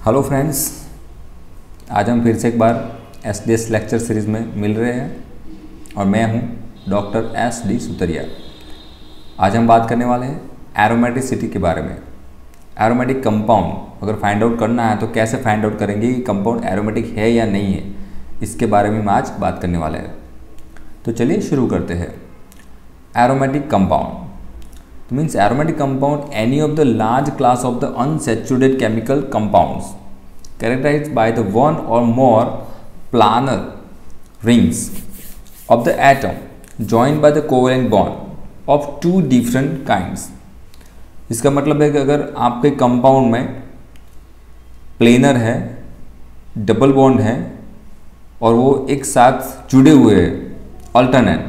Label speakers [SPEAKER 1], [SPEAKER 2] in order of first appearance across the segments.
[SPEAKER 1] Hello friends, आज हम फिर से एक बार SDS लेक्चर सीरीज़ में मिल रहे हैं और मैं हूं डॉक्टर SD सुतरिया। आज हम बात करने वाले हैं एरोमेटिसिटी के बारे में। एरोमेटिक कंपाउंड अगर फाइंड आउट करना है तो कैसे फाइंड आउट करेंगे कि कंपाउंड एरोमेटिक है या नहीं है, इसके बारे में हम आज बात करने वाले हैं। तो चलिए शुरू करते हैं। Aromatic compound means aromatic compound any of the large class of the unsaturated chemical compounds characterized by the one or more planar rings of the atom joined by the covalent bond of two different kinds। इसका मतलब है कि अगर आपके compound में planar है, double bond है और वो एक साथ जुड़े हुए हैं अल्टरनेट,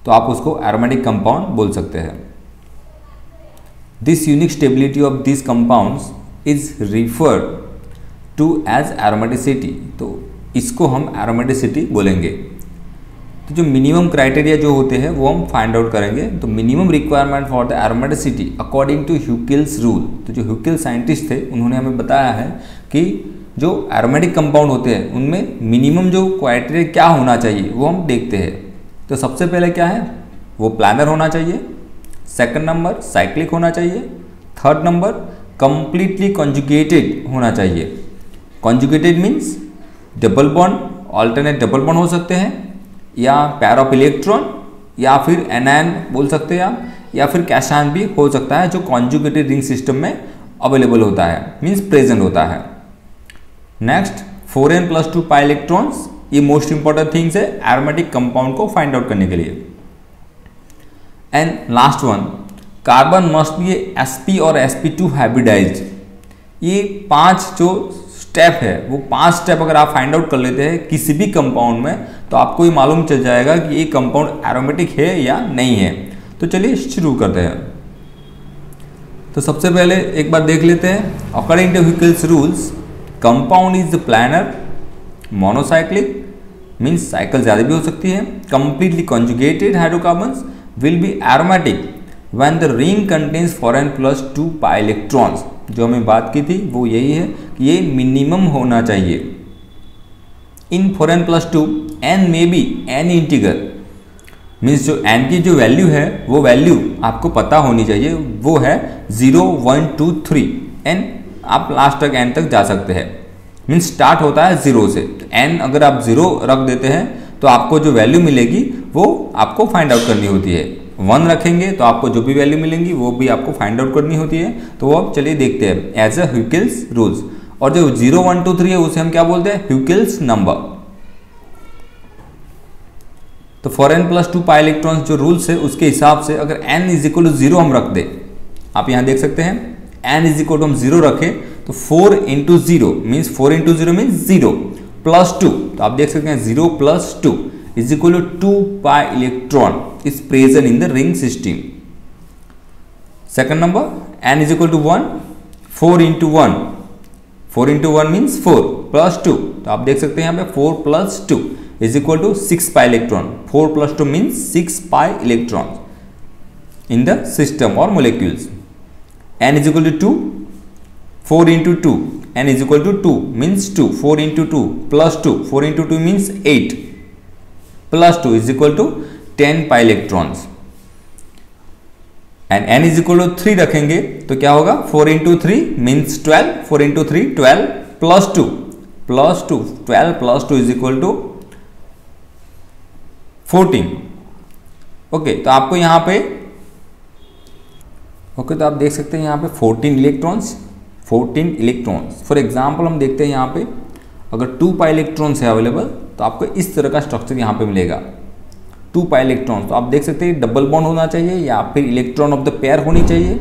[SPEAKER 1] तो आप उसको एरोमेटिक कंपाउंड बोल सकते हैं। This unique stability of these compounds is referred to as aromaticity। तो इसको हम aromaticity बोलेंगे। तो जो मिनिमम क्राइटेरिया जो होते हैं वो हम फाइंड आउट करेंगे। तो minimum requirement for the aromaticity according to Huckel's rule, तो जो ह्यूकिल साइंटिस्ट थे उन्होंने हमें बताया है कि जो एरोमेटिक कंपाउंड होते हैं उनमें मिनिमम जो क्राइटेरिया क्या होना चाहिए वो हम देखते हैं। तो सबसे पहले क्या है, वो प्लानर होना चाहिए। सेकंड नंबर साइक्लिक होना चाहिए। थर्ड नंबर कंप्लीटली कॉन्जुगेटेड होना चाहिए। Conjugated means double bond, alternate double bond हो सकते हैं, या पैर ऑफ इलेक्ट्रॉन, या फिर एनायन बोल सकते हैं आप, या फिर कैशन भी हो सकता है जो कॉन्जुगेटेड रिंग सिस्टम में अवेलेबल होता है, मीन्स प्रेजेंट होता है। नेक्स्ट 4n+2 पाई इलेक्ट्रॉन्स, ये मोस्ट इंपॉर्टेंट थिंग्स है एरोमेटिक कंपाउंड को फाइंड आउट करने के लिए। And last one, carbon must be sp और sp2 हाइब्रिडाइज्ड। ये 5 जो स्टेप है वो 5 स्टेप अगर आप फाइंड आउट कर लेते हैं किसी भी कंपाउंड में तो आपको ये मालूम चल जाएगा कि ये कंपाउंड एरोमेटिक है या नहीं है। तो चलिए शुरू करते हैं। तो सबसे पहले एक बार देख लेते हैं। According to Huckel's rules, compound is the planar, monocyclic means cycle ज़्यादा भी हो सकती है, completely conjugated hydrocarbons will be aromatic when the ring contains 4n+2 pi electrons। जो हमें बात की थी वो यही है कि ये मिनिमम होना चाहिए। इन 4n+2 n may be n integer, means जो n की जो वैल्यू है वो वैल्यू आपको पता होनी चाहिए, वो है 0 1 2 3 n। आप लास्ट तक n तक जा सकते हैं, मीन्स स्टार्ट होता है 0 से। तो n अगर आप 0 रख देते हैं तो आपको जो वैल्यू मिलेगी वो आपको फाइंड आउट करनी होती है। 1 रखेंगे तो आपको जो भी वैल्यू मिलेंगी वो भी आपको फाइंड आउट करनी होती है। तो वो अब चलिए देखते हैं एज अ ह्यूकिल्स रूल्स। और जो 0 1 2 3 है उसे हम क्या बोलते हैं, ह्यूकिल्स नंबर। तो 4n+2 पाई इलेक्ट्रॉन्स जो रूल्स है उसके हिसाब से अगर n = 0 हम रख दे, आप यहाँ देख सकते हैं n = हम 0 रखें तो 4 × 0 मीन्स 4 × 0 मीन्स 0 +2। तो आप देख सकते हैं 0 + 2 = 2 pi electron is present in the ring system. Second number n = 1, 4 × 1, 4 × 1 means 4 +2। तो आप देख सकते हैं यहाँ पे 4 + 2 = 6 pi electron. 4 + 2 means 6 pi electron in the system और molecules. n = 2, 4 × 2, n = 2 means 2, 4 × 2 + 2, 4 × 2 means 8 + 2 = 10 pi electrons. And n = 3 रखेंगे तो क्या होगा, 4 × 3 means 12, 4 × 3 12 + 2 12 + 2 = 14। ओके, तो आपको यहाँ पे तो आप देख सकते हैं यहाँ पे 14 इलेक्ट्रॉन्स। फॉर एग्जाम्पल हम देखते हैं यहाँ पे अगर 2 पाई इलेक्ट्रॉन्स है अवेलेबल तो आपको इस तरह का स्ट्रक्चर यहाँ पे मिलेगा। 2 पाई इलेक्ट्रॉन्स, तो आप देख सकते हैं डबल बॉन्ड होना चाहिए, या फिर इलेक्ट्रॉन ऑफ द पेयर होनी चाहिए,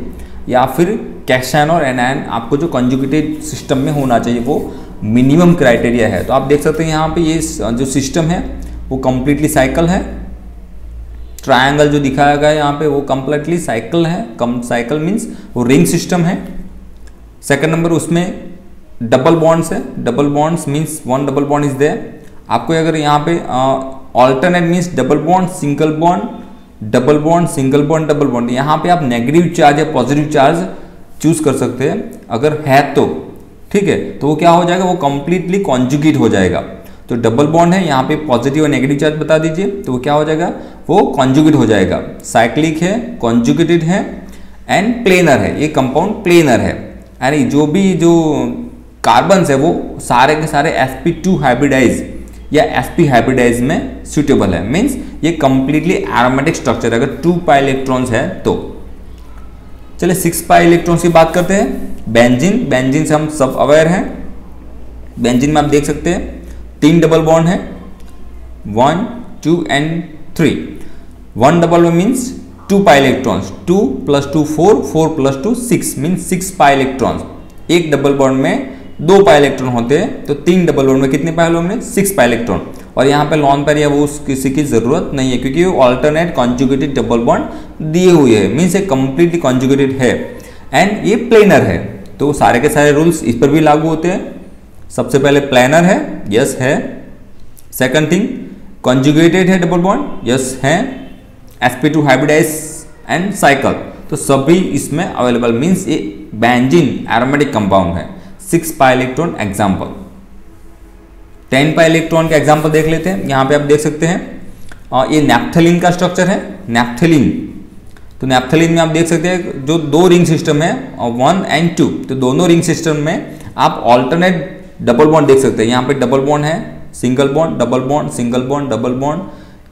[SPEAKER 1] या फिर कैशन और एनायन आपको जो कॉन्जुगेटेड सिस्टम में होना चाहिए, वो मिनिमम क्राइटेरिया है। तो आप देख सकते हैं यहाँ पे ये जो सिस्टम है वो कम्प्लीटली साइकिल है। ट्रायंगल जो दिखाया गया है यहाँ पे वो कम्प्लीटली साइकिल है। साइकिल मीन्स वो रिंग सिस्टम है। सेकंड नंबर उसमें डबल बॉन्ड्स है। Double bonds means 1 double bond is there. आपको अगर यहाँ पे alternate means double bond, single bond, double bond, single bond, double bond, यहाँ पे आप नेगेटिव चार्ज या पॉजिटिव चार्ज चूज कर सकते हैं अगर है तो। ठीक है, तो वो क्या हो जाएगा, वो कंप्लीटली कॉन्जुगेट हो जाएगा। तो डबल बॉन्ड है, यहाँ पे पॉजिटिव और नेगेटिव चार्ज बता दीजिए, तो वो क्या हो जाएगा, वो कॉन्जुगेट हो जाएगा। साइक्लिक है, कॉन्जुगेटेड है एंड प्लेनर है, ये कंपाउंड प्लेनर है। यानी जो कार्बन है वो सारे के सारे sp2 हाइब्रिडाइज या sp हाइब्रिडाइज में सुटेबल है। मीन्स ये कंप्लीटली एरोमेटिक स्ट्रक्चर है अगर 2 पाई इलेक्ट्रॉन्स है तो। चलिए 6 पाई इलेक्ट्रॉन्स की बात करते हैं। बेंजीन से हम सब अवेयर हैं। बेंजीन में आप देख सकते हैं 3 डबल बॉन्ड है, 1 2 and 3। 1 double bond means 2 pi electrons, 2 + 2 4, 4 + 2 6 means 6 pi electrons. एक डबल बॉन्ड में 2 पाई इलेक्ट्रॉन होते हैं, तो 3 डबल बॉन्ड में कितने पाई होंगे, 6 पाई इलेक्ट्रॉन। और यहाँ पे लॉन पेयर या वो किसी की जरूरत नहीं है, क्योंकि वो ऑल्टरनेट कॉन्जुगेटेड डबल बॉन्ड दिए हुए है, मीन्स ये कंप्लीटली कॉन्जुगेटेड है एंड ये प्लेनर है। तो सारे के सारे रूल्स इस पर भी लागू होते हैं। सबसे पहले प्लेनर है, यस है। सेकंड थिंग, कॉन्जुगेटेड है डबल बॉन्ड, यस है। sp2 हाइब्रिडाइज एंड साइकिल, तो सभी इसमें अवेलेबल, मीन्स ये बेंजीन एरोमेटिक कंपाउंड है। 6 pi electron example. 10 pi electron का एग्जाम्पल देख लेते हैं। यहाँ पे आप देख सकते हैं ये नैप्थलीन का स्ट्रक्चर है, नैप्थलीन। तो नैप्थलीन में आप देख सकते हैं जो 2 रिंग सिस्टम है 1 एंड 2, तो दोनों रिंग सिस्टम में आप ऑल्टरनेट डबल बॉन्ड देख सकते हैं। यहाँ पे डबल बॉन्ड है, single bond, double bond, single bond, double bond,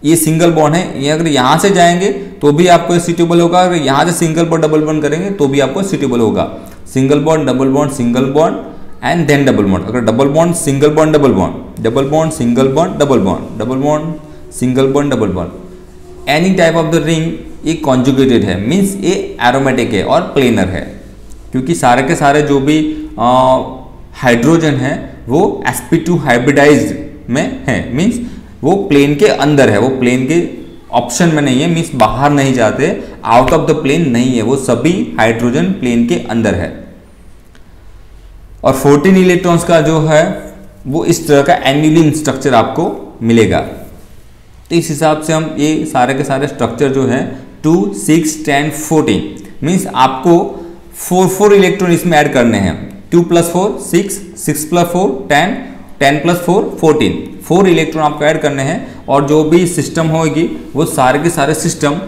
[SPEAKER 1] ये सिंगल बॉन्ड है। ये अगर यहाँ से जाएंगे तो भी आपको सूटेबल होगा, अगर यहाँ से सिंगल बॉन्ड डबल बॉन्ड करेंगे तो भी आपको सूटेबल होगा। Single bond, double bond, single bond and then double bond. अगर double bond, single bond, double bond, double bond, single bond, double bond, double bond, single bond, double bond, any type of the ring ये conjugated है, means ये aromatic है और planar है। क्योंकि सारे के सारे जो भी हाइड्रोजन है वो sp2 हाइब्रिडाइज्ड में है, मीन्स वो प्लेन के अंदर है, वो प्लेन के ऑप्शन में नहीं है, मीन्स बाहर नहीं जाते, आउट ऑफ द प्लेन नहीं है, वो सभी हाइड्रोजन प्लेन के अंदर है। और 14 इलेक्ट्रॉन्स का जो है वो इस तरह का एन्युलिन स्ट्रक्चर आपको मिलेगा। तो इस हिसाब से हम ये सारे के सारे स्ट्रक्चर जो है 2 6 10 14 मीन्स आपको 4 इलेक्ट्रॉन इसमें ऐड करने हैं। 2 + 4 6, 6 + 4 10, 10 + 4 14, 4 इलेक्ट्रॉन आपको ऐड करने हैं। और जो भी सिस्टम होगी वो सारे के सारे सिस्टम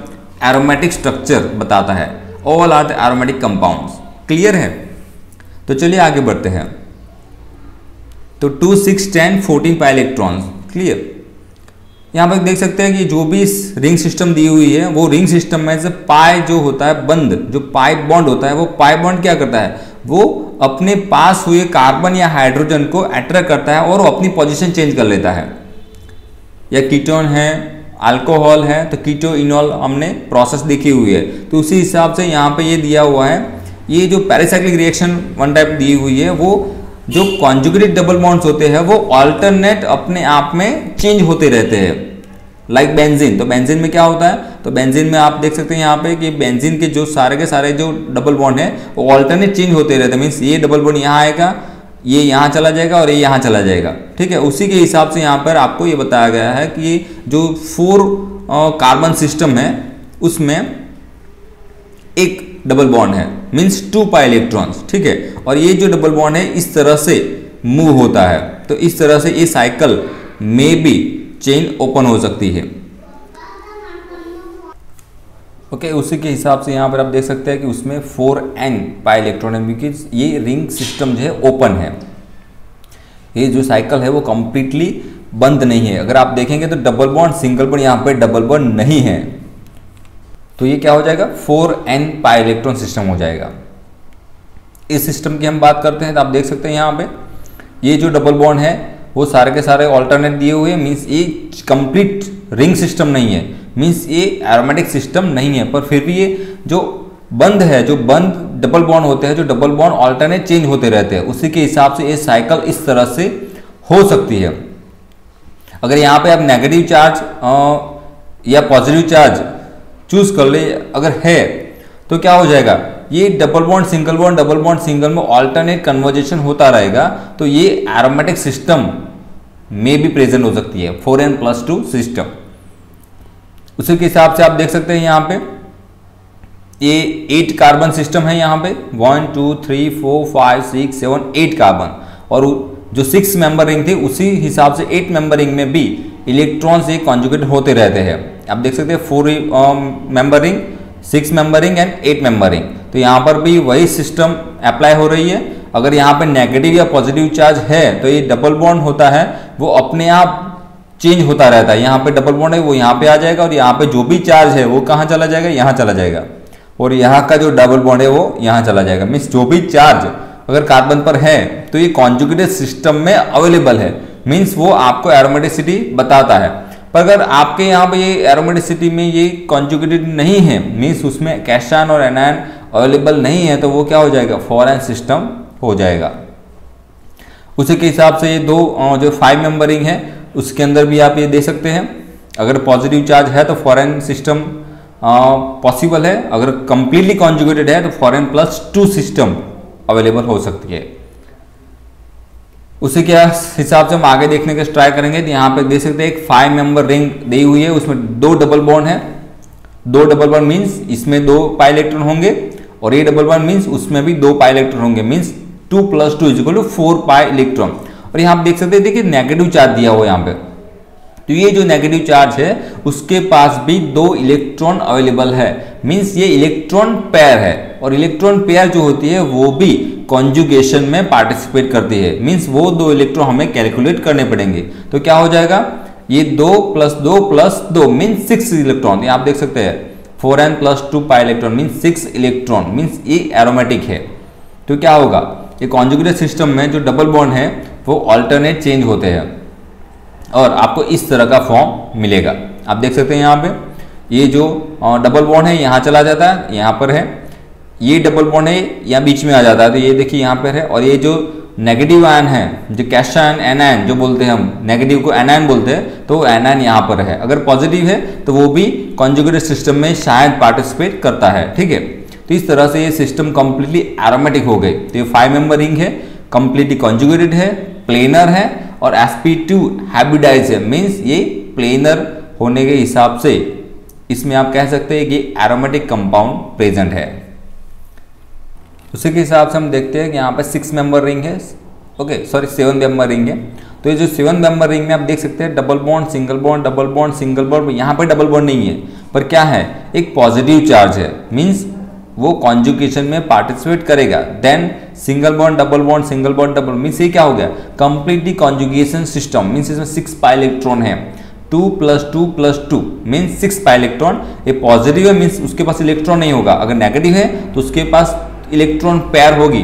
[SPEAKER 1] एरोमेटिक स्ट्रक्चर बताता है। All are the aromatic compounds. Clear है? तो चलिए आगे बढ़ते हैं। तो 2 6 10 14 पाई इलेक्ट्रॉन्स। क्लियर? यहाँ पर देख सकते हैं कि जो भी रिंग सिस्टम दी हुई है वो रिंग सिस्टम में से पाई जो होता है बंद, जो पाई बॉन्ड होता है, वो पाई बॉन्ड क्या करता है, वो अपने पास हुए कार्बन या हाइड्रोजन को अट्रैक्ट करता है और वो अपनी पोजीशन चेंज कर लेता है। या कीटोन है, अल्कोहल है, तो कीटो इनॉल हमने प्रोसेस देखी हुई है, तो उसी हिसाब से यहाँ पे ये दिया हुआ है। ये जो पैरासाइक्लिक रिएक्शन 1 टाइप दी हुई है, वो जो कॉन्जुगेटेड डबल बॉन्ड्स होते हैं वो ऑल्टरनेट अपने आप में चेंज होते रहते हैं, लाइक बेंजीन। तो बेंजीन में क्या होता है, तो बेंजीन में आप देख सकते हैं यहाँ पे कि बेंजीन के जो सारे के सारे जो डबल बॉन्ड है वो ऑल्टरनेट चेंज होते रहते हैं। मीन्स ये डबल बॉन्ड यहाँ आएगा, ये यहाँ चला जाएगा और ये यहाँ चला जाएगा। ठीक है, उसी के हिसाब से यहाँ पर आपको ये बताया गया है कि ये जो 4 कार्बन सिस्टम है उसमें एक डबल बॉन्ड है, मीन्स 2 पाई इलेक्ट्रॉन्स। ठीक है, और ये जो डबल बॉन्ड है इस तरह से मूव होता है, तो इस तरह से ये साइकिल में भी चेन ओपन हो सकती है। ओके, उसी के हिसाब से यहाँ पर आप देख सकते हैं कि उसमें 4n पाई इलेक्ट्रॉन है, बिकॉज ये रिंग सिस्टम जो है ओपन है। ये जो साइकिल है वो कंप्लीटली बंद नहीं है। अगर आप देखेंगे तो डबल बॉन्ड, सिंगल बॉन्ड, यहाँ पे डबल बॉन्ड नहीं है, तो ये क्या हो जाएगा, 4n पाई इलेक्ट्रॉन सिस्टम हो जाएगा। इस सिस्टम की हम बात करते हैं तो आप देख सकते हैं यहाँ पे ये जो डबल बॉन्ड है वो सारे के सारे ऑल्टरनेट दिए हुए हैं, मीन्स ये कंप्लीट रिंग सिस्टम नहीं है, मीन्स ये एरोमेटिक सिस्टम नहीं है। पर फिर भी ये जो बंद है, जो बंद डबल बॉन्ड होते हैं, जो डबल बॉन्ड ऑल्टरनेट चेंज होते रहते हैं, उसी के हिसाब से ये साइकिल इस तरह से हो सकती है। अगर यहाँ पे आप नेगेटिव चार्ज या पॉजिटिव चार्ज चूज कर ले अगर है तो क्या हो जाएगा, ये double bond single bond, double bond single में ऑल्टरनेट कन्वर्जेशन होता रहेगा, तो ये एरोमेटिक सिस्टम में भी प्रेजेंट हो सकती है, 4n+2 सिस्टम। उसी के हिसाब से आप देख सकते हैं यहाँ पे ये 8 कार्बन सिस्टम है यहाँ पे, 1 2 3 4 5 6 7 8 कार्बन, और जो 6 मेंबर रिंग थे उसी हिसाब से 8 मेंबर रिंग में भी इलेक्ट्रॉन्स ये कॉन्जुगेट होते रहते हैं। आप देख सकते हैं 4 member ring, 6 member ring and 8 member ring. तो यहाँ पर भी वही सिस्टम अप्लाई हो रही है। अगर यहाँ पे नेगेटिव या पॉजिटिव चार्ज है तो ये डबल बॉन्ड होता है वो अपने आप चेंज होता रहता है। यहाँ पे डबल बॉन्ड है वो यहाँ पे आ जाएगा, और यहाँ पे जो भी चार्ज है वो कहाँ चला जाएगा, यहाँ चला जाएगा, और यहाँ का जो डबल बॉन्ड है वो यहाँ चला जाएगा। मीन्स जो भी चार्ज अगर कार्बन पर है तो ये कॉन्जुगेटेड सिस्टम में अवेलेबल है, मीन्स वो आपको एरोमेटिसिटी बताता है। पर अगर आपके यहाँ पे ये एरोमेटिसिटी में ये कॉन्जुगेटेड नहीं है, मीन्स उसमें कैशन और एनायन अवेलेबल नहीं है, तो वो क्या हो जाएगा, फॉरेन सिस्टम हो जाएगा। उसी के हिसाब से ये दो जो 5 मेंबर रिंग है उसके अंदर भी आप ये दे सकते हैं। अगर पॉजिटिव चार्ज है तो फॉरेन सिस्टम पॉसिबल है, अगर कंप्लीटली कॉन्जुगेटेड है तो फॉरेन +2 सिस्टम अवेलेबल हो सकती है। उसी के हिसाब से हम आगे देखने का ट्राई करेंगे। तो यहाँ पे देख सकते हैं एक 5 मेंबर रिंग दी हुई है, उसमें 2 डबल बॉन्ड है। 2 डबल बॉन्ड मीन्स इसमें 2 पाई इलेक्ट्रॉन होंगे, और ये डबल बॉन्ड मीन्स उसमें भी 2 पाई इलेक्ट्रॉन होंगे, मीन्स 2 + 2 = 4 पाई इलेक्ट्रॉन। और यहाँ आप देख सकते हैं, देखिए नेगेटिव चार्ज दिया हुआ यहाँ पे, तो ये जो नेगेटिव चार्ज है उसके पास भी 2 इलेक्ट्रॉन अवेलेबल है, मीन्स ये इलेक्ट्रॉन पेयर है। और इलेक्ट्रॉन पेयर जो होती है वो भी कॉन्जुगेशन में पार्टिसिपेट करती है, मीन्स वो 2 इलेक्ट्रॉन हमें कैलकुलेट करने पड़ेंगे। तो क्या हो जाएगा, ये 2 + 2 + 2 मीन्स 6 इलेक्ट्रॉन। ये आप देख सकते हैं 4n + 2 पाई इलेक्ट्रॉन मीन्स 6 इलेक्ट्रॉन, मीन्स ये एरोमेटिक है। तो क्या होगा, ये कॉन्जुगेटेड सिस्टम में जो डबल बॉन्ड है वो ऑल्टरनेट चेंज होते हैं और आपको इस तरह का फॉर्म मिलेगा। आप देख सकते हैं यहाँ पे ये जो डबल बॉन्ड है यहाँ चला जाता है, यहाँ पर है, ये डबल बॉन्ड है यहाँ बीच में आ जाता है, तो ये देखिए यहाँ पर है। और ये जो नेगेटिव आयन है, जो कैशन एनायन जो बोलते हैं हम, नेगेटिव को एनायन बोलते हैं, तो एनायन यहाँ पर है। अगर पॉजिटिव है तो वो भी कॉन्जुगेटेड सिस्टम में शायद पार्टिसिपेट करता है, ठीक है। तो इस तरह से ये सिस्टम कंप्लीटली एरोमेटिक हो गई। तो ये 5 मेंबर रिंग है, कंप्लीटली कॉन्जुगेटेड है, प्लेनर है और sp2 हाइब्रिडाइज है, मीन्स ये प्लेनर होने के हिसाब से इसमें आप कह सकते हैं कि एरोमेटिक कंपाउंड प्रेजेंट है। उसी के हिसाब से हम देखते हैं कि यहाँ पे 6 मेंबर रिंग है, ओके सॉरी 7 मेंबर रिंग है। तो ये जो 7 मेंबर रिंग में आप देख सकते हैं double bond single bond double bond single bond, यहाँ पर डबल बॉन्ड नहीं है, पर क्या है, एक पॉजिटिव चार्ज है, मीन्स वो कॉन्जुगेशन में पार्टिसिपेट करेगा। Then single bond single bond double, means ये क्या हो गया, कंप्लीटली कॉन्जुगेशन सिस्टम, मीन्स इसमें 6 पाई इलेक्ट्रॉन है, 2 + 2 + 2 मीन्स 6 पाई इलेक्ट्रॉन। ये पॉजिटिव है मीन्स उसके पास इलेक्ट्रॉन नहीं होगा, अगर नेगेटिव है तो उसके पास इलेक्ट्रॉन पेयर होगी,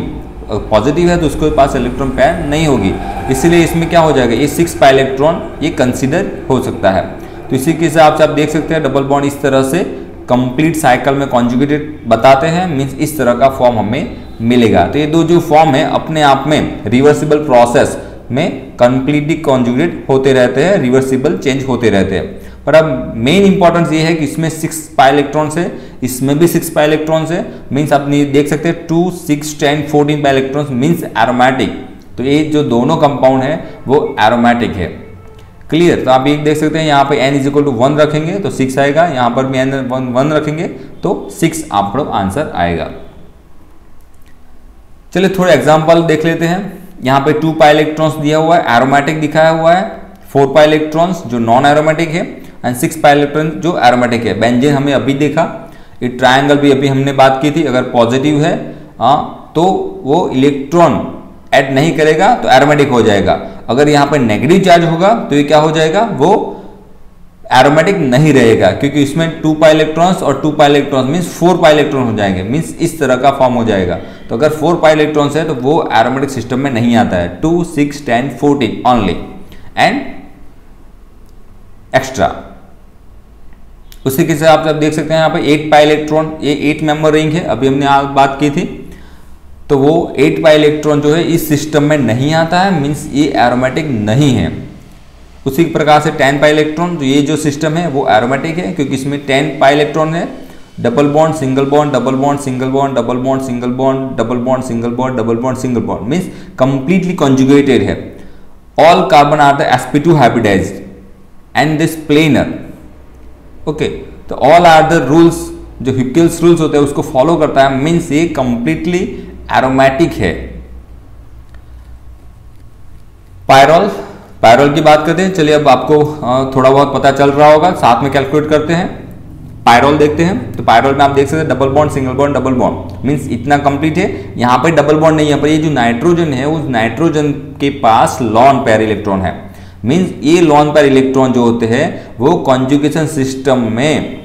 [SPEAKER 1] पॉजिटिव है तो उसके पास इलेक्ट्रॉन पेयर नहीं होगी, इसीलिए इसमें क्या हो जाएगा, ये 6 पाई इलेक्ट्रॉन ये कंसिडर हो सकता है। तो इसी के हिसाब से आप देख सकते हैं डबल बॉन्ड इस तरह से कंप्लीट साइकिल में कॉन्जुगेटेड बताते हैं, मीन्स इस तरह का फॉर्म हमें मिलेगा। तो ये दो जो फॉर्म है अपने आप में रिवर्सिबल प्रोसेस में कंप्लीटली कॉन्जुगेट होते रहते हैं, रिवर्सिबल चेंज होते रहते हैं। पर अब मेन इंपॉर्टेंस ये है कि इसमें 6 पाई इलेक्ट्रॉन्स है, इसमें भी 6 पाई इलेक्ट्रॉन्स है, मीन्स आप देख सकते हैं 2 6 10 14 पाई इलेक्ट्रॉन्स मीन्स एरोमेटिक। तो ये जो दोनों कंपाउंड है वो एरोमेटिक है, क्लियर। तो आप ये देख सकते हैं यहाँ पे n = 1 रखेंगे तो 6 आएगा, यहाँ पर भी n 1 रखेंगे तो 6 आपको आंसर आएगा। चलिए थोड़े एग्जांपल देख लेते हैं। यहाँ पे 2 पाई इलेक्ट्रॉन्स दिया हुआ है, एरोमेटिक दिखाया हुआ है, 4 पाई इलेक्ट्रॉन्स जो नॉन एरोमेटिक है एंड 6 पाई इलेक्ट्रॉन जो एरोमेटिक है। बेंजीन हमें अभी देखा, ये ट्रायंगल भी अभी हमने बात की थी, अगर पॉजिटिव है तो वो इलेक्ट्रॉन ऐड नहीं करेगा तो एरोमेटिक हो जाएगा। अगर यहाँ पर नेगेटिव चार्ज होगा तो ये क्या हो जाएगा, वो एरोमेटिक नहीं रहेगा, क्योंकि इसमें 2 पाई इलेक्ट्रॉन्स और 2 pi electrons means 4 pi electron हो जाएंगे, मीन्स इस तरह का फॉर्म हो जाएगा। तो अगर 4 पाई इलेक्ट्रॉन्स है तो वो एरोमेटिक सिस्टम में नहीं आता है, 2 6 10 14 ओनली एंड एक्स्ट्रा। उसी के हिसाब से आप देख सकते हैं यहाँ पे 8 पाई इलेक्ट्रॉन, ये 8 मेंबर रिंग है, अभी हमने आज बात की थी, तो वो 8 पाई इलेक्ट्रॉन जो है इस सिस्टम में नहीं आता है, मीन्स ये एरोमेटिक नहीं है। उसी प्रकार से 10 पाई इलेक्ट्रॉन, तो ये जो सिस्टम है वो एरोमेटिक है, क्योंकि इसमें 10 पाई इलेक्ट्रॉन है, double bond single bond double bond single bond double bond single bond double bond single bond double bond single bond, means completely conjugated है। All carbon are the sp2 hybridized and this planar, okay. तो all are the rules जो Huckel's rules होते हैं उसको follow करता है, means ये completely aromatic है। पायरॉल की बात करते हैं। चलिए अब आपको थोड़ा बहुत पता चल रहा होगा, साथ में कैलकुलेट करते हैं। पायरॉल देखते हैं, तो पायरॉल में आप देख सकते हैं double bond, single bond, double bond, means इतना कंप्लीट है। यहाँ पे डबल बॉन्ड नहीं है, पर ये जो नाइट्रोजन है उस नाइट्रोजन के पास लॉन पेयर इलेक्ट्रॉन है। मीन्स ये लॉन पेयर इलेक्ट्रॉन जो होते हैं वो कॉन्जुगेशन सिस्टम में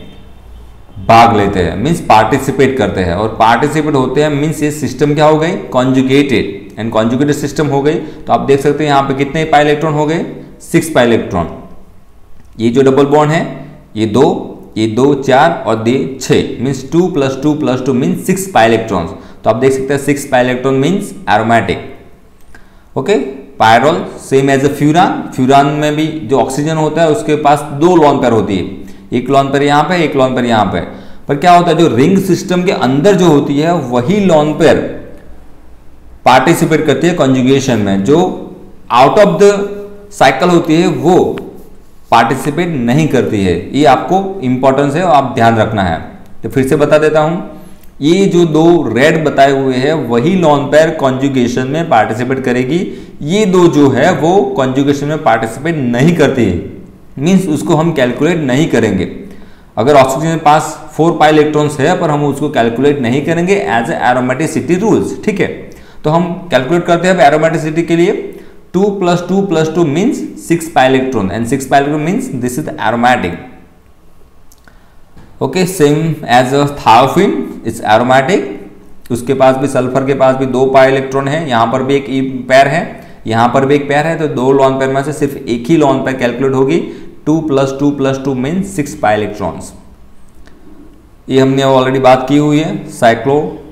[SPEAKER 1] भाग लेते हैं, मीन्स पार्टिसिपेट करते हैं। और पार्टिसिपेट होते हैं मीन्स ये सिस्टम क्या हो गई, कॉन्जुगेटेड, एंड कॉन्जुगेटेड सिस्टम हो गई। तो आप देख सकते हैं यहाँ पे कितने पाई इलेक्ट्रॉन हो गए, 6 पाई इलेक्ट्रॉन। ये जो डबल बॉन्ड है ये 2 4 और ये 6, मीन्स 2 + 2 + 2 मीन्स 6 पाई इलेक्ट्रॉन्स। तो आप देख सकते हैं 6 pi electron means aromatic. Okay, pyrrole same as a furan. Furan में भी जो ऑक्सीजन होता है उसके पास 2 लॉन पेयर होती है, एक लॉन पेयर यहाँ पे, एक लॉन पेयर यहाँ पे। पर क्या होता है, जो रिंग सिस्टम के अंदर जो होती है वही लॉन पेयर पार्टिसिपेट करती है कॉन्जुगेशन में, जो आउट ऑफ द साइकिल होती है वो पार्टिसिपेट नहीं करती है। ये आपको इंपॉर्टेंस है और आप ध्यान रखना है। तो फिर से बता देता हूं, ये जो 2 रेड बताए हुए हैं वही लॉन पेयर कॉन्जुगेशन में पार्टिसिपेट करेगी। ये 2 जो है वो कॉन्जुगेशन में पार्टिसिपेट नहीं करती है, मीन्स उसको हम कैलकुलेट नहीं करेंगे। अगर ऑक्सीजन के पास 4 पाई इलेक्ट्रॉन्स है पर हम उसको कैलकुलेट नहीं करेंगे एज ए एरोमेटिसिटी रूल्स, ठीक है। तो हम कैलकुलेट करते हैं एरोमेटिसिटी के लिए 2 + 2 + 2 means 6 pi electron, and 6 pi electron means this is aromatic. Okay, same as a thiophene it's aromatic. उसके पास भी, सल्फर के पास भी 2 पाई इलेक्ट्रॉन है, यहाँ पर भी एक पेयर है, यहाँ पर भी एक पेयर है। तो 2 लॉन पेयर में से सिर्फ एक ही लॉन पेयर कैलकुलेट होगी। 2 + 2 + 2 मीन्स 6 पाई इलेक्ट्रॉन्स। ये हमने ऑलरेडी बात की हुई है। साइक्लोप्रोपेनाइल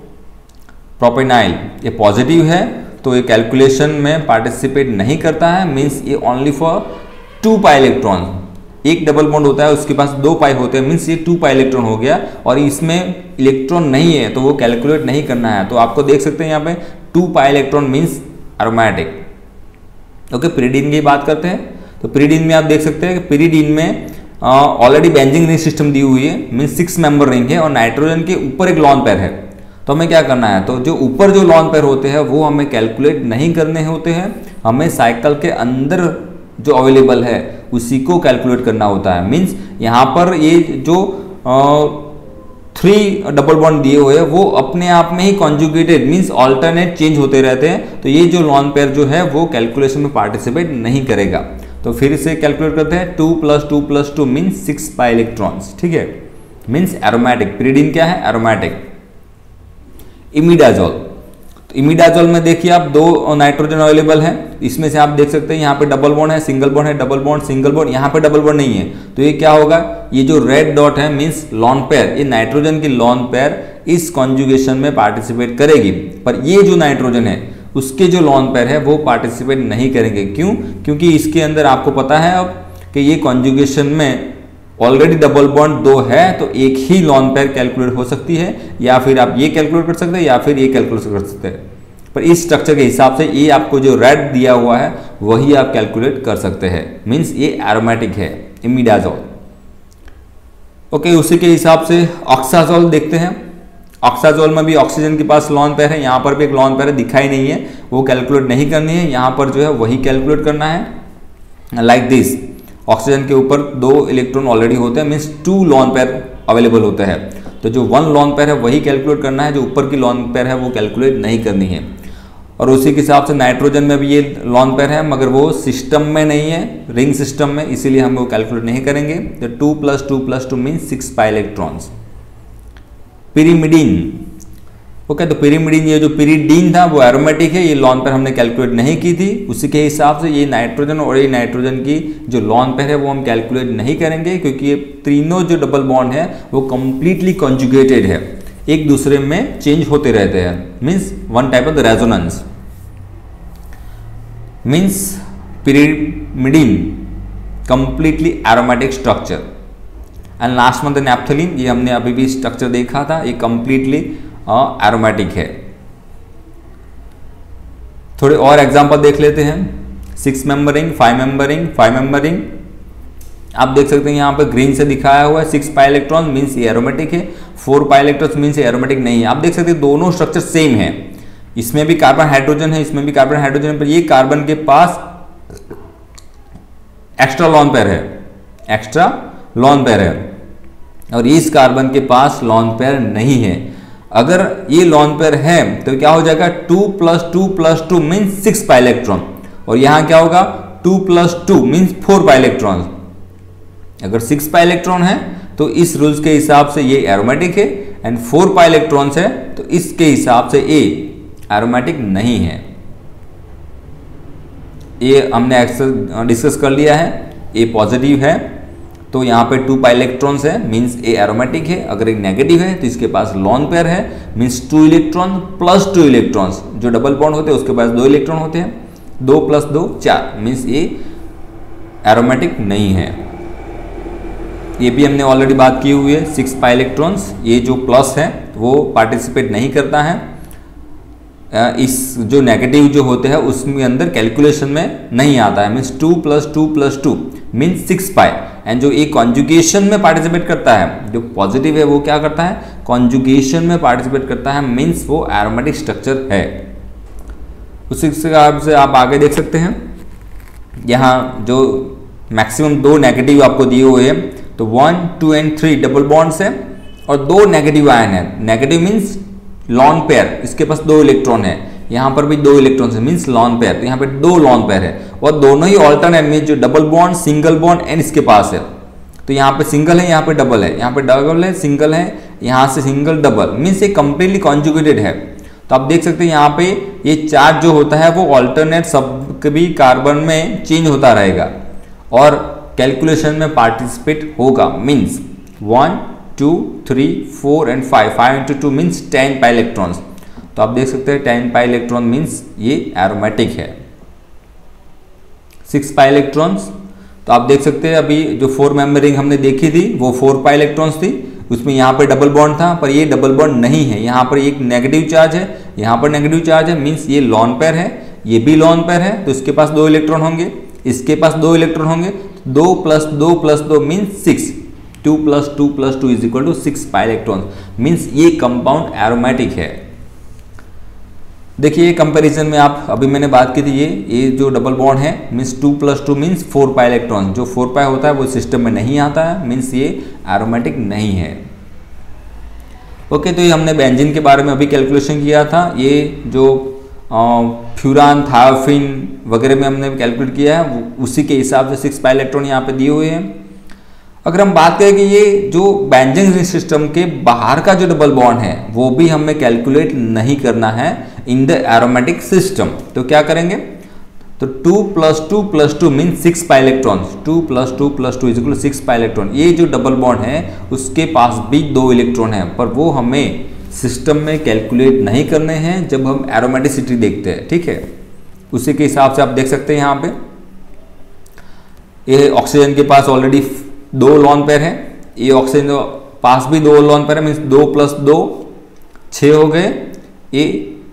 [SPEAKER 1] ये पॉजिटिव है तो ये कैलकुलेशन में पार्टिसिपेट नहीं करता है, मीन्स ये ओनली फॉर 2 पाई इलेक्ट्रॉन। एक डबल बॉन्ड होता है उसके पास 2 पाई होते हैं, मीन्स ये 2 पाई इलेक्ट्रॉन हो गया, और इसमें इलेक्ट्रॉन नहीं है तो वो कैलकुलेट नहीं करना है। तो आपको देख सकते हैं यहाँ पे 2 पाई electron means aromatic. Okay, pyridine की बात करते हैं। तो पिरिडीन में आप देख सकते हैं कि पिरिडीन में ऑलरेडी बेंजीन रिंग सिस्टम दी हुई है, मीन्स 6 मेंबर रिंग है, और नाइट्रोजन के ऊपर एक लॉन पेयर है। तो हमें क्या करना है, तो जो ऊपर जो लॉन पेयर होते हैं वो हमें कैलकुलेट नहीं करने होते हैं, हमें साइकिल के अंदर जो अवेलेबल है उसी को कैलकुलेट करना होता है। मीन्स यहाँ पर ये जो 3 डबल बॉन्ड दिए हुए हैं वो अपने आप में ही कॉन्जुगेटेड, मीन्स ऑल्टरनेट चेंज होते रहते हैं। तो ये जो लॉन पेयर जो है वो कैलकुलेशन में पार्टिसिपेट नहीं करेगा। तो फिर से कैलकुलेट करते हैं 2 + 2 + 2 मीन्स 6 पाई इलेक्ट्रॉन्स, ठीक है, मीन्स एरोमेटिक। पिरिडीन क्या है, एरोमेटिक। इमिडाजोल, तो इमिडाजोल में देखिए आप 2 नाइट्रोजन अवेलेबल है, इसमें से आप देख सकते हैं यहाँ पे डबल बॉन्ड है, सिंगल बॉन्ड है, डबल बॉन्ड, सिंगल बॉन्ड, यहाँ पे डबल बॉन्ड नहीं है। तो ये क्या होगा, ये जो रेड डॉट है मीन्स लॉन पेयर, ये नाइट्रोजन की लॉन पेयर इस कॉन्जुगेशन में पार्टिसिपेट करेगी। पर ये जो नाइट्रोजन है उसके जो लॉन पेयर है वो पार्टिसिपेट नहीं करेंगे। क्यों, क्योंकि इसके अंदर आपको पता है अब कि ये कॉन्जुगेशन में ऑलरेडी डबल बॉन्ड 2 है, तो एक ही लॉन पेयर कैलकुलेट हो सकती है, या फिर आप ये कैलकुलेट कर सकते हैं या फिर ये कैलकुलेट कर सकते हैं। पर इस स्ट्रक्चर के हिसाब से ये आपको जो रेड दिया हुआ है वही आप कैलकुलेट कर सकते हैं, मीन्स ये एरोमेटिक है, इमिडाजोल। ओके, उसी के हिसाब से ऑक्साजोल देखते हैं। ऑक्साजोल में भी ऑक्सीजन के पास लॉन पेयर है, यहाँ पर भी एक लॉन पेयर है, दिखाई नहीं है, वो कैलकुलेट नहीं करनी है, यहाँ पर जो है वही कैलकुलेट करना है। लाइक दिस, ऑक्सीजन के ऊपर 2 इलेक्ट्रॉन ऑलरेडी होते हैं, मीन्स 2 लॉन पेयर अवेलेबल होते हैं। तो जो 1 लॉन पेयर है वही कैलकुलेट करना है, जो ऊपर की लॉन पेयर है वो कैलकुलेट नहीं करनी है। और उसी के हिसाब से नाइट्रोजन में भी ये लॉन पेयर है, मगर वो सिस्टम में नहीं है, रिंग सिस्टम में, इसीलिए हम वो कैलकुलेट नहीं करेंगे। तो 2 + 2 + 2 means 6 pi electrons. Pyrimidine, okay, तो पिरिमिडीन, ये जो पिरिडीन था वो एरोमेटिक है, ये लॉन पेयर हमने कैलकुलेट नहीं की थी। उसी के हिसाब से ये नाइट्रोजन और ये नाइट्रोजन की जो लॉन पेयर है वो हम कैलकुलेट नहीं करेंगे, क्योंकि ये तीनों जो डबल बॉन्ड है वो कंप्लीटली कॉन्जुगेटेड है, एक दूसरे में चेंज होते रहते हैं, means one type of resonance. Means pyrimidine completely aromatic structure. And last में द नैप्थलीन, ये हमने अभी भी स्ट्रक्चर देखा था, ये कंप्लीटली एरोमेटिक है। थोड़े और एग्जांपल देख लेते हैं। 6 member ring, 5 member ring, 5 member ring, आप देख सकते हैं यहाँ पे ग्रीन से दिखाया हुआ है 6 पाई इलेक्ट्रॉन मीन्स ये एरोमेटिक है, 4 पाई इलेक्ट्रॉन मीन्स ये एरोमेटिक नहीं है। आप देख सकते हैं दोनों स्ट्रक्चर सेम है, इसमें भी कार्बन हाइड्रोजन है, इसमें भी कार्बन हाइड्रोजन है, पर ये कार्बन के पास एक्स्ट्रा लॉन पेयर है, एक्स्ट्रा लॉन पेयर है, और इस कार्बन के पास लॉन पेयर नहीं है। अगर ये लॉन पेयर है तो क्या हो जाएगा 2 + 2 + 2 मीन्स 6 पाई इलेक्ट्रॉन, और यहां क्या होगा 2 + 2 मीन्स 4 पाई इलेक्ट्रॉन। अगर 6 पाई इलेक्ट्रॉन है तो इस रूल्स के हिसाब से ये एरोमेटिक है, एंड 4 पाई इलेक्ट्रॉन्स है तो इसके हिसाब से ए एरोमेटिक नहीं है। ये हमने डिस्कस कर लिया है, ए पॉजिटिव है तो यहाँ पे 2 पाई इलेक्ट्रॉन्स है मीन्स ए एरोमेटिक है। अगर एक नेगेटिव है तो इसके पास लॉन पेयर है मीन्स 2 इलेक्ट्रॉन + 2 इलेक्ट्रॉन्स, जो डबल बॉन्ड होते हैं उसके पास 2 इलेक्ट्रॉन होते हैं, 2 + 2 4 मीन्स ए एरोमेटिक नहीं है। ये भी हमने ऑलरेडी बात की हुई है, 6 पाई इलेक्ट्रॉन्स, ये जो प्लस है वो पार्टिसिपेट नहीं करता है, इस जो नेगेटिव जो होते हैं उसमें अंदर कैलकुलेशन में नहीं आता है, मीन्स 2 + 2 + 2 मीन्स 6 पाई। एंड जो एक कॉन्जुगेशन में पार्टिसिपेट करता है, जो पॉजिटिव है वो क्या करता है कॉन्जुगेशन में पार्टिसिपेट करता है, मीन्स वो एरोमेटिक स्ट्रक्चर है। उसी हिसाब से आप आगे देख सकते हैं, यहाँ जो मैक्सिमम 2 नेगेटिव आपको दिए हुए हैं, तो 1, 2 एंड 3 डबल बॉन्ड्स है और 2 नेगेटिव आयन है। नेगेटिव मीन्स लॉन पेयर, इसके पास 2 इलेक्ट्रॉन है, यहाँ पर भी 2 इलेक्ट्रॉन है मीन्स लॉन पेयर, तो यहाँ पे 2 लॉन पेयर है, और दोनों ही ऑल्टरनेट मीन्स जो double bond single bond and इसके पास है, तो यहाँ पे सिंगल है, यहाँ पे डबल है, यहाँ पे डबल है, सिंगल है, यहाँ से सिंगल डबल मीन्स ये कंप्लीटली कॉन्जुगेटेड है। तो आप देख सकते हैं यहाँ पे ये चार्ज जो होता है वो ऑल्टरनेट सब कभी कार्बन में चेंज होता रहेगा और कैलकुलेशन में पार्टिसिपेट होगा, means 1, 2, 3, 4 and 5, 5 × 2 means 10 pi electrons. तो आप देख सकते हैं 10 पाई इलेक्ट्रॉन मीन्स ये एरोमेटिक है। 6 पाई इलेक्ट्रॉन्स, तो आप देख सकते हैं अभी जो 4 मेंबर रिंग हमने देखी थी वो 4 पाई इलेक्ट्रॉन्स थी, उसमें यहाँ पर डबल बॉन्ड था, पर ये डबल बॉन्ड नहीं है, यहाँ पर एक नेगेटिव चार्ज है, यहाँ पर नेगेटिव चार्ज है, मीन्स ये लॉन पेयर है, ये भी लॉन पेयर है, तो इसके पास 2 इलेक्ट्रॉन होंगे, इसके पास 2 इलेक्ट्रॉन होंगे, 2 + 2 + 2 मीन्स 6, 2 + 2 + 2 = 6 पाई इलेक्ट्रॉन मीन्स ये कंपाउंड एरोमेटिक है। देखिए कंपैरिजन में आप अभी मैंने बात की थी, ये जो डबल बॉन्ड है मीन्स 2 + 2 मीन्स 4 पाई इलेक्ट्रॉन, जो 4 पाई होता है वो सिस्टम में नहीं आता है, मीन्स ये एरोमेटिक नहीं है। ओके, तो ये हमने बेंजीन के बारे में अभी कैलकुलेशन किया था, ये जो फ्यूरान थायोफिन वगैरह में हमने कैलकुलेट किया है, उसी के हिसाब से 6 पाई इलेक्ट्रॉन यहाँ पे दिए हुए हैं। अगर हम बात करें कि ये जो बेंजीन रिंग सिस्टम के बाहर का जो डबल बॉन्ड है वो भी हमें कैलकुलेट नहीं करना है इन द एरोमेटिक सिस्टम, तो क्या करेंगे, तो 2 + 2 + 2 mean 6 pi electrons, 2 + 2 + 2 = 6 pi electron. ये जो डबल बॉन्ड है उसके पास भी 2 इलेक्ट्रॉन है, पर वो हमें सिस्टम में कैलकुलेट नहीं करने हैं जब हम एरोमेटिसिटी देखते हैं, ठीक है। उसी के हिसाब से आप देख सकते हैं यहाँ पे ये ऑक्सीजन के पास ऑलरेडी 2 लॉन पेयर है, ये ऑक्सीजन के पास भी 2 लॉन पेयर है, मीन्स 2 + 2 6 हो गए, ये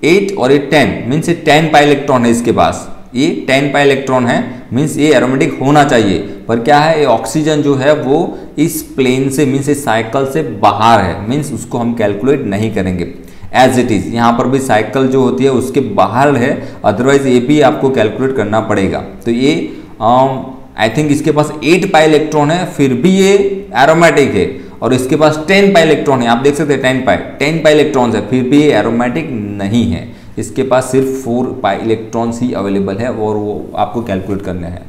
[SPEAKER 1] 8 और ये 10 मीन्स ये 10 पाई इलेक्ट्रॉन है इसके पास, ये 10 पाई इलेक्ट्रॉन है मीन्स ये एरोमेटिक होना चाहिए, पर क्या है ये ऑक्सीजन जो है वो इस प्लेन से मीन्स इस साइकिल से बाहर है, मीन्स उसको हम कैलकुलेट नहीं करेंगे एज इट इज। यहाँ पर भी साइकिल जो होती है उसके बाहर है, अदरवाइज ये भी आपको कैलकुलेट करना पड़ेगा। तो ये आई थिंक इसके पास 8 पाई इलेक्ट्रॉन है, फिर भी ये एरोमेटिक है, और इसके पास 10 पाई इलेक्ट्रॉन है, आप देख सकते हैं 10 पाई इलेक्ट्रॉन है, फिर भी ये एरोमेटिक नहीं है, इसके पास सिर्फ 4 पाई इलेक्ट्रॉन्स ही अवेलेबल है और वो आपको कैलकुलेट करने हैं।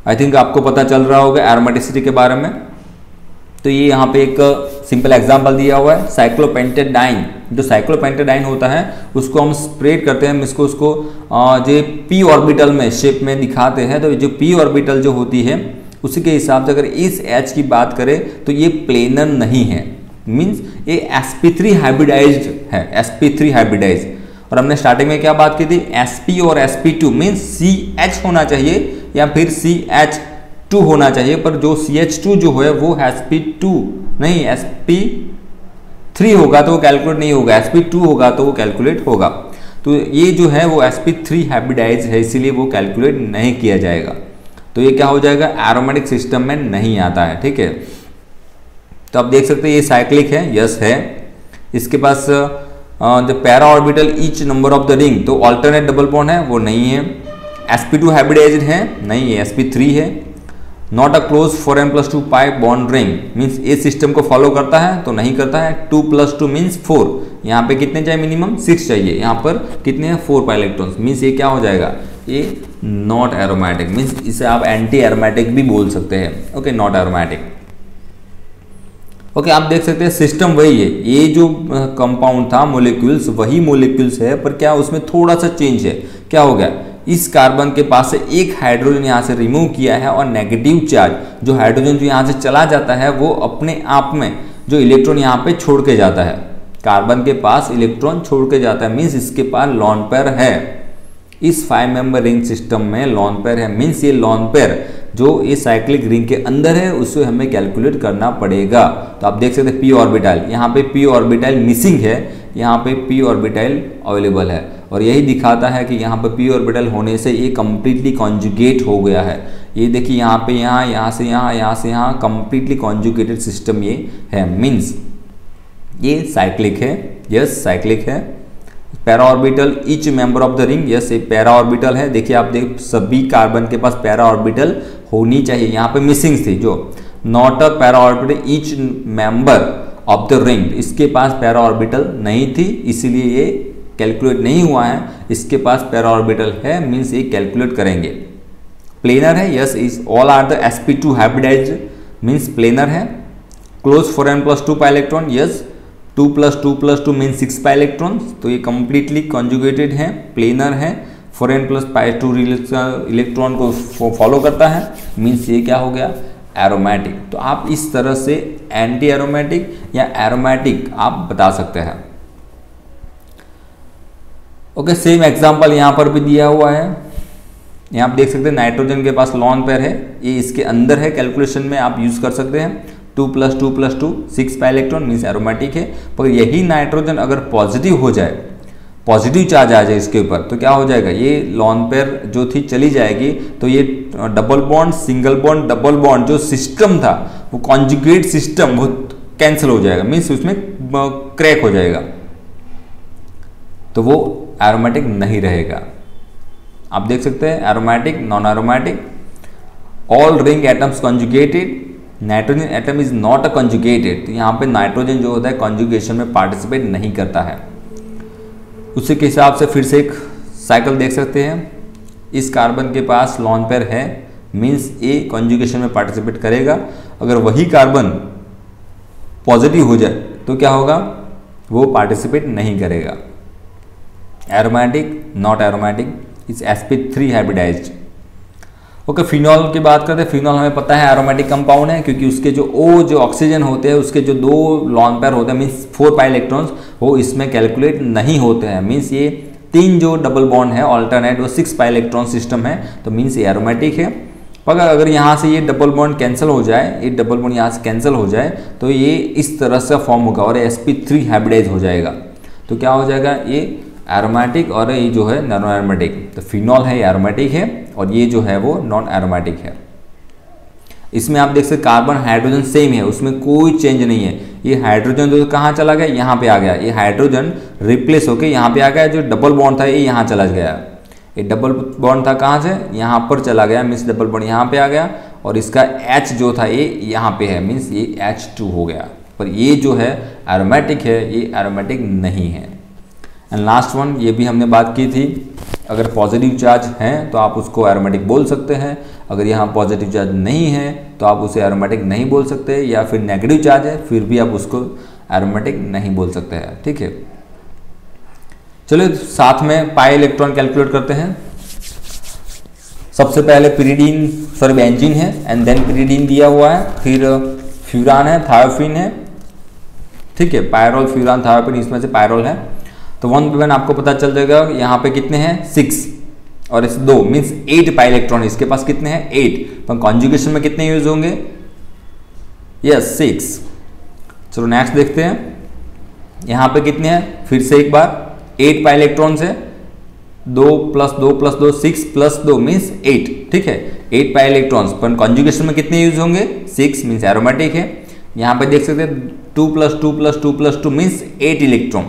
[SPEAKER 1] आई थिंक आपको पता चल रहा होगा एरोमेटिसिटी के बारे में। तो ये यहाँ पे एक सिंपल एग्जांपल दिया हुआ है, साइक्लोपेंटेडाइन। जो साइक्लोपेंटेडाइन होता है उसको हम स्प्रेड करते हैं, इसको उसको जो p ऑर्बिटल में शेप में दिखाते हैं, तो जो p ऑर्बिटल जो होती है उसी के हिसाब से अगर इस H की बात करें तो ये प्लेनर नहीं है, मीन्स ये sp3 हाइब्रिडाइज्ड है, sp3 हाइब्रिडाइज्ड। और हमने स्टार्टिंग में क्या बात की थी, sp और sp2 मीन्स CH होना चाहिए या फिर CH2 होना चाहिए, पर जो CH2 जो है वो sp2 नहीं sp3 होगा तो वो कैलकुलेट नहीं होगा, sp2 होगा तो वो कैलकुलेट होगा। तो ये जो है वो sp3 हाइब्रिडाइज है, इसीलिए वो कैलकुलेट नहीं किया जाएगा। तो ये क्या हो जाएगा, एरोमेटिक सिस्टम में नहीं आता है। ठीक है, तो आप देख सकते हैं ये साइक्लिक है, यस है। इसके पास जो para orbital each number of the ring, तो ऑल्टरनेट डबल बॉन्ड है, वो नहीं है। sp2 हाइब्रिडाइज्ड है, नहीं है, sp3 है। Not a close 4n+2 pi bond ring, means ये सिस्टम को फॉलो करता है तो नहीं करता है। 2+2 मीन्स 4, यहाँ पे कितने चाहिए, मिनिमम 6 चाहिए, यहाँ पर कितने हैं 4 पाई इलेक्ट्रॉन्स, मीन्स ये क्या हो जाएगा, ये नॉट एरोमेटिक, मीन्स इसे आप एंटी एरोमेटिक भी बोल सकते हैं। Okay, not aromatic. ओके, आप देख सकते हैं सिस्टम वही है, ये जो कंपाउंड था मोलिक्यूल्स वही मोलिक्यूल्स है, पर क्या उसमें थोड़ा सा चेंज है। क्या हो गया, इस कार्बन के पास से एक हाइड्रोजन यहाँ से रिमूव किया है और नेगेटिव चार्ज जो हाइड्रोजन जो यहाँ से चला जाता है वो अपने आप में जो इलेक्ट्रॉन यहाँ पे छोड़ के जाता है, कार्बन के पास इलेक्ट्रॉन छोड़ के जाता है, मीन्स इसके पास लॉन पेयर है। इस 5 मेंबर रिंग सिस्टम में लॉन पेयर है, मीन्स ये लॉन पेयर जो इस साइक्लिक रिंग के अंदर है उसे हमें कैलकुलेट करना पड़ेगा। तो आप देख सकते हैं p ऑर्बिटल, यहाँ पे p ऑर्बिटल मिसिंग है, यहाँ पे p ऑर्बिटल अवेलेबल है, और यही दिखाता है कि यहाँ पे p ऑर्बिटल होने से ये कंप्लीटली कॉन्जुगेट हो गया है। ये देखिए यहाँ पे यहाँ से यहाँ कंप्लीटली कॉन्जुगेटेड सिस्टम ये है, मीन्स ये साइक्लिक है, यस साइक्लिक है। Para orbital each member of the ring, yes ये पैरा ऑर्बिटल है। देखिए आप देख सभी कार्बन के पास पैरा ऑर्बिटल होनी चाहिए, यहाँ पे मिसिंग थी जो not a para orbital each member of the ring, इसके पास पैरा ऑर्बिटल नहीं थी इसीलिए ये कैलकुलेट नहीं हुआ है। इसके पास पैरा ऑर्बिटल है, मीन्स ये कैलकुलेट करेंगे। प्लेनर है, yes is all are the sp2 hybridized, means planar है। Close 4n+2 pi electron, yes 2+2+2 mean 6 pi electron, तो ये कंप्लीटली कॉन्जुगेटेड है, प्लेनर है, 4n+2 इलेक्ट्रॉन को फॉलो करता है, मीन्स ये क्या हो गया, एरोमेटिक। तो आप इस तरह से एंटी एरोमेटिक या एरोमेटिक आप बता सकते हैं। ओके, सेम एग्जांपल यहाँ पर भी दिया हुआ है। यहाँ आप देख सकते हैं नाइट्रोजन के पास लॉन पेयर है, ये इसके अंदर है, कैलकुलेशन में आप यूज कर सकते हैं। 2+2+2 6 पाई इलेक्ट्रॉन मीन्स एरोमेटिक है। पर यही नाइट्रोजन अगर पॉजिटिव हो जाए, पॉजिटिव चार्ज आ जाए इसके ऊपर, तो क्या हो जाएगा, ये लॉन पेयर जो थी चली जाएगी, तो ये double bond single bond double bond जो सिस्टम था वो कॉन्जुगेट सिस्टम वो कैंसिल हो जाएगा, मीन्स उसमें क्रैक हो जाएगा, तो वो एरोमेटिक नहीं रहेगा। आप देख सकते हैं aromatic, non aromatic, all ring atoms conjugated, nitrogen atom is not a conjugated. यहाँ पे नाइट्रोजन जो होता है कॉन्जुगेशन में पार्टिसिपेट नहीं करता है। उसी के हिसाब से फिर से एक साइकिल देख सकते हैं, इस कार्बन के पास लॉन पेयर है, मीन्स ए कॉन्जुगेशन में पार्टिसिपेट करेगा। अगर वही कार्बन पॉजिटिव हो जाए तो क्या होगा, वो पार्टिसिपेट नहीं करेगा। Aromatic, not aromatic, is sp3 hybridized. Okay, phenol की बात करते हैं। फिनॉल हमें पता है एरोमेटिक कंपाउंड है, क्योंकि उसके जो ऑक्सीजन होते हैं उसके जो 2 लॉन पेयर होते हैं मीन्स 4 पाई इलेक्ट्रॉन्स, वो इसमें कैलकुलेट नहीं होते हैं, मीन्स ये 3 जो डबल बॉन्ड है ऑल्टरनेट वो 6 पाई इलेक्ट्रॉन सिस्टम है, तो मीन्स ये एरोमेटिक है। पर अगर यहाँ से ये डबल बॉन्ड कैंसिल हो जाए, ये डबल बॉन्ड यहाँ से कैंसिल हो जाए तो ये इस तरह से फॉर्म होगा और sp3 हाइब्रिडाइज हो जाएगा, तो क्या हो जाएगा, ये एरोमेटिक और ये जो है नॉन एरोमेटिक। तो फिनॉल है ये एरोमेटिक है और ये जो है वो नॉन एरोमेटिक है। इसमें आप देख सकते कार्बन हाइड्रोजन सेम है, उसमें कोई चेंज नहीं है। ये हाइड्रोजन जो कहाँ चला गया, यहाँ पे आ गया, ये हाइड्रोजन रिप्लेस होके यहाँ पे आ गया। जो डबल बॉन्ड था ये यहाँ चला गया, ये डबल बॉन्ड था कहाँ से, यहाँ पर चला गया, मीन्स डबल बॉन्ड यहाँ पे आ गया, और इसका H जो था ये यहाँ पे है, मीन्स ये H2 हो गया। पर ये जो है एरोमेटिक है, ये एरोमेटिक नहीं है। एंड लास्ट वन, ये भी हमने बात की थी, अगर पॉजिटिव चार्ज हैं तो आप उसको एरोमेटिक बोल सकते हैं, अगर यहाँ पॉजिटिव चार्ज नहीं है तो आप उसे एरोमेटिक नहीं बोल सकते, या फिर नेगेटिव चार्ज है फिर भी आप उसको एरोमेटिक नहीं बोल सकते हैं। ठीक है, चलिए साथ में पाई इलेक्ट्रॉन कैलकुलेट करते हैं। सबसे पहले पिरिडीन बेंजीन है, एंड देन पिरिडीन दिया हुआ है, फिर फ्यूरान है, थायोफिन है। ठीक है, पायरोल, फ्यूरान, थायोफिन, इसमें से पायरोल है। तो 1 पे 1 आपको पता चल जाएगा यहाँ पे कितने हैं 6 और इस 2 मीन्स 8 पाई इलेक्ट्रॉन, इसके पास कितने हैं 8। तो कॉन्जुगेशन में कितने यूज होंगे, यस 6। चलो नेक्स्ट देखते हैं, यहाँ पे कितने हैं, फिर से एक बार 8 पाई इलेक्ट्रॉन है, 2 + 2 + 2 6 + 2 मीन्स 8, ठीक है, 8 पाई इलेक्ट्रॉन्स। पर कॉन्जुगेशन में कितने यूज होंगे? 6 मीन्स एरोमेटिक है। यहाँ पे देख सकते हैं 2 + 2 + 2 + 2 मीन्स 8 इलेक्ट्रॉन,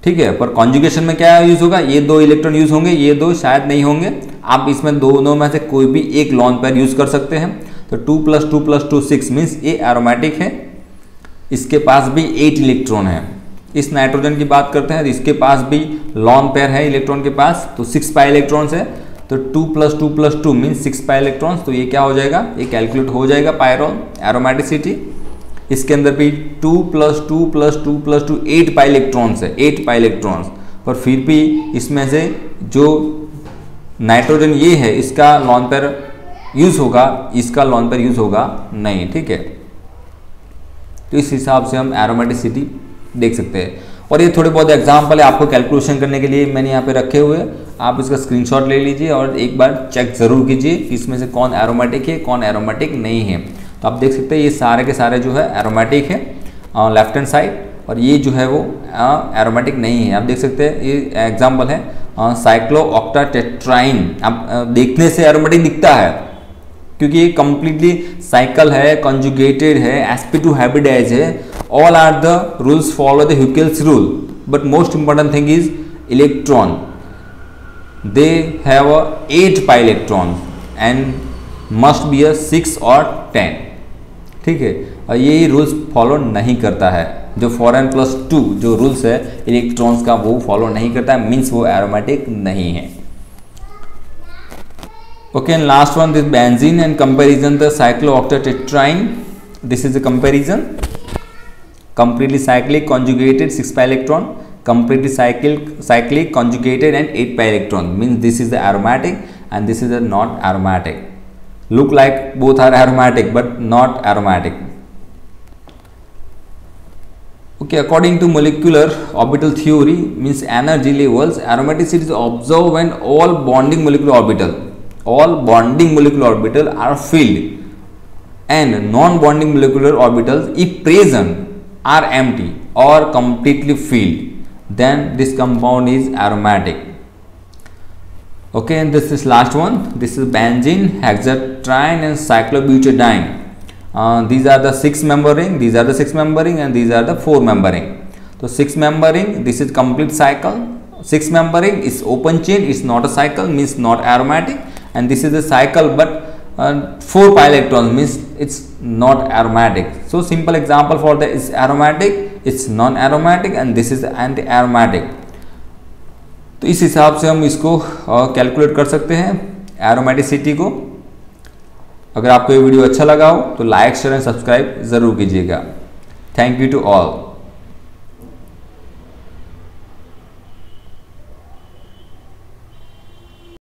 [SPEAKER 1] ठीक है। पर कॉन्जुगेशन में क्या यूज होगा? ये 2 इलेक्ट्रॉन यूज होंगे, ये 2 शायद नहीं होंगे। आप इसमें दोनों में से कोई भी एक लॉन पेयर यूज कर सकते हैं। तो 2 + 2 + 2 6 मीन्स ये एरोमेटिक है, इसके पास भी 8 इलेक्ट्रॉन है। इस नाइट्रोजन की बात करते हैं तो इसके पास भी लॉन पेयर है इलेक्ट्रॉन के पास, तो 6 पाई इलेक्ट्रॉन्स है। तो 2 + 2 + 2 मीन्स 6 पाई इलेक्ट्रॉन्स। तो ये क्या हो जाएगा? ये कैलकुलेट हो जाएगा पायरोल एरोमेटिसिटी। इसके अंदर भी 2 + 2 + 2 + 2 8 पाई इलेक्ट्रॉन्स है, 8 पाई इलेक्ट्रॉन्स। पर फिर भी इसमें से जो नाइट्रोजन ये है इसका लॉन पेयर यूज होगा, इसका लॉन पेयर यूज होगा नहीं, ठीक है। तो इस हिसाब से हम एरोमेटिसिटी देख सकते हैं। और ये थोड़े बहुत एग्जाम्पल है आपको कैलकुलेशन करने के लिए मैंने यहाँ पे रखे हुए, आप इसका स्क्रीनशॉट ले लीजिए और एक बार चेक जरूर कीजिए कि इसमें से कौन एरोमेटिक है कौन एरोमेटिक नहीं है। तो आप देख सकते हैं ये सारे के सारे जो है एरोमेटिक है लेफ्ट हैंड साइड, और ये जो है वो एरोमेटिक नहीं है। आप देख सकते हैं ये एग्जाम्पल है साइक्लोऑक्टाटेट्राइन। आप देखने से एरोमेटिक दिखता है क्योंकि ये कंप्लीटली साइकिल है, कंजुगेटेड है, sp2 हाइब्रिडाइज है। All are the rules follow the Huckel's rule, but most important thing is electron, they have 8 pi electron and must be 6 और 10, ठीक है। और ये रूल्स फॉलो नहीं करता है, जो 4n+2 जो रूल्स है इलेक्ट्रॉन्स का वो फॉलो नहीं करता है, मीन्स वो एरोमेटिक नहीं है। Okay, and last one, this benzene and comparison the cyclooctatetraene. This is a comparison. Completely cyclic conjugated 6 pi electron, completely cyclic conjugated and 8 pi electron, means this is the aromatic and this is the not aromatic. Look like both are aromatic but not aromatic. Okay, according to molecular orbital theory, means energy levels, aromaticity is observed when all bonding molecular orbital are filled and non-bonding molecular orbitals, if present, are empty or completely filled, then this compound is aromatic. Okay, and this is last one. This is benzene, hexatriene and cyclobutadiene. These are the 6-member ring, these are the 6-member ring, and these are the 4-member ring. So 6-member ring, this is complete cycle. 6-member ring is open chain, it's not a cycle, means not aromatic. And this is a cycle but 4 pi electrons, means it's not aromatic. So simple example for that is aromatic, it's non aromatic, and this is anti aromatic. तो इस हिसाब से हम इसको calculate कर सकते हैं aromaticity को। अगर आपको ये वीडियो अच्छा लगा हो तो लाइक शेयर एंड सब्सक्राइब जरूर कीजिएगा। Thank you to all.